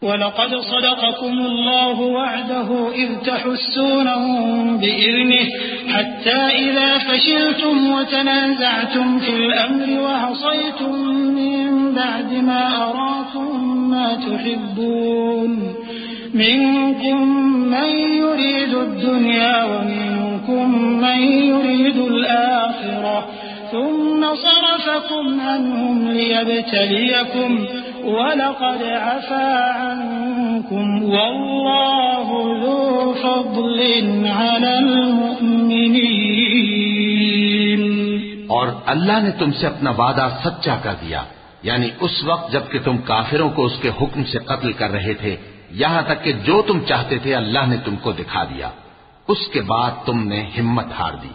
वलक़द सदक़कुमुल्लाहु वअदहु is तहुस्सूनहुम बिइज़निहि हत्ता इज़ा फशिलतुम वतनाज़अतुम fill अम्रि वअसयतुम मिन बअदि मा अराकुम मा तुहिब्बून मिनकुम मन युरीदु दुनिया व मिनकुम मन युरीदुल आखिरह सुम्मा सरफकुम अन्हुम लियब्तलियकुम वलक़द अफ़ा अन्कुम वल्लाहु ज़ू फ़ज़्लिन अलल मुअ्मिनीन। और अल्लाह ने तुमसे अपना वादा सच्चा कर दिया, यानी उस वक्त जबकि तुम काफिरों को उसके हुक्म से कत्ल कर रहे थे, यहां तक कि जो तुम चाहते थे अल्लाह ने तुमको दिखा दिया। उसके बाद तुमने हिम्मत हार दी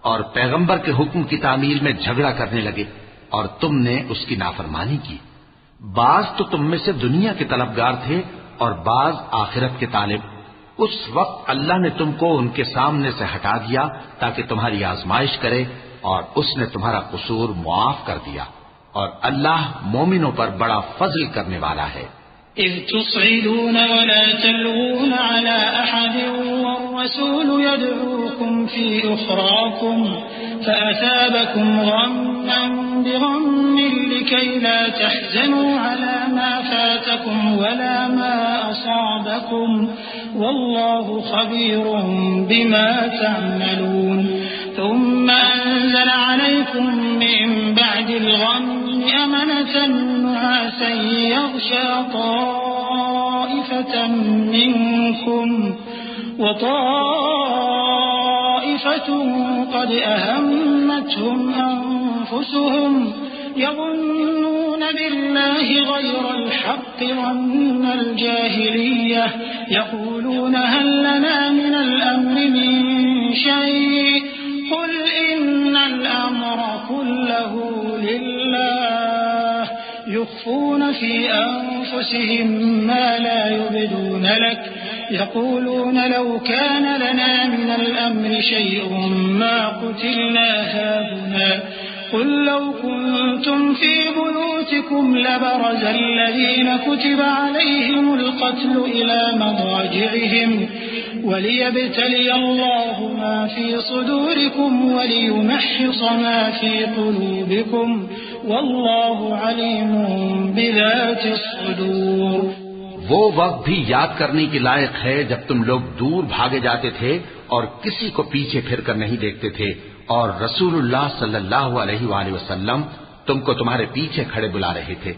और पैगंबर के हुक्म की तामील में झगड़ा करने लगे और तुमने उसकी नाफरमानी की। बाज तो तुम में से दुनिया के तलबगार थे और बाज आखिरत के तालिब। उस वक्त अल्लाह ने तुमको उनके सामने से हटा दिया ताकि तुम्हारी आजमाइश करे, और उसने तुम्हारा कसूर मुआफ कर दिया, और अल्लाह मोमिनों पर बड़ा फजल करने वाला है। इज़ तुस्इदून वला तलवून अला अहदिन वर्रसूल यदऊकुम फी उखराकुम फअसाबकुम गम्मन बिगम्मिन लिकई ला तहज़नू अला मा फातकुम वला मा असाबकुम वल्लाहु खबीरुम बिमा तअमलून। ثم أنزل عليكم من بعد الغم أمنة نعاسا يغشى طائفة منكم وطائفة قد أهمتهم أنفسهم يظنون بالله غير الحق ظن الجاهلية يقولون هل لنا من الأمر من شيء قل إن الأمر كله لله يخفون في أنفسهم ما لا يبدون لك يقولون لو كان لنا من الأمر شيء ما قتلنا هاهنا قل لو كنتم في بيوتكم لبرز الذين كتب عليهم القتل إلى مضاجعهم وليبتلي الله ما في صدوركم وليمحص ما في قلوبكم والله عليم بذات الصدور। वो वक्त भी याद करने के लायक है जब तुम लोग दूर भागे जाते थे और किसी को पीछे फिरकर नहीं देखते थे, और रसूलुल्लाह सल्लल्लाहु अलैहि वसल्लम तुमको तुम्हारे पीछे खड़े बुला रहे थे,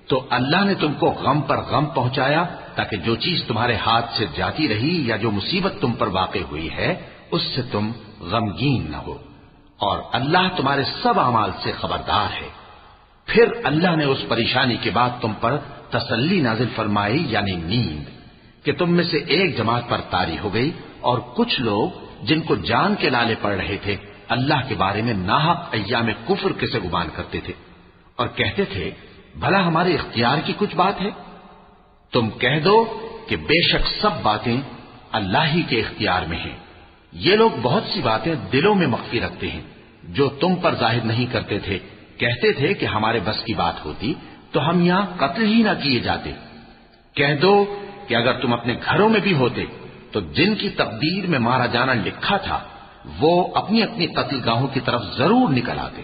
तो अल्लाह ने तुमको गम पर गम पहुंचाया ताकि जो चीज तुम्हारे हाथ से जाती रही या जो मुसीबत तुम पर वाक़ई हुई है उससे तुम गमगीन न हो, और अल्लाह तुम्हारे सब अमाल से खबरदार है। फिर अल्लाह ने उस परेशानी के बाद तुम पर तसल्ली नाजिल फरमाई, यानी नींद, कि तुम में से एक जमात पर तारी हो गई, और कुछ लोग जिनको जान के लाले पड़ रहे थे अल्लाह के बारे में नाहक अय्याम कुफ्र के से गुमान करते थे और कहते थे भला हमारे इख्तियार की कुछ बात है। तुम कह दो कि बेशक सब बातें अल्लाह ही के इख्तियार में हैं। ये लोग बहुत सी बातें दिलों में मख्फी रखते हैं जो तुम पर जाहिर नहीं करते थे। कहते थे कि हमारे बस की बात होती तो हम यहां कत्ल ही ना किए जाते। कह दो कि अगर तुम अपने घरों में भी होते तो जिनकी तकदीर में मारा जाना लिखा था वो अपनी अपनी कत्लगाहों की तरफ जरूर निकल आते।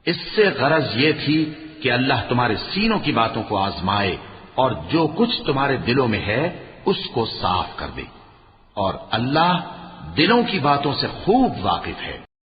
इससे गरज ये थी कि अल्लाह तुम्हारे सीनों की बातों को आजमाए और जो कुछ तुम्हारे दिलों में है उसको साफ कर दे, और अल्लाह दिलों की बातों से खूब वाकिफ है।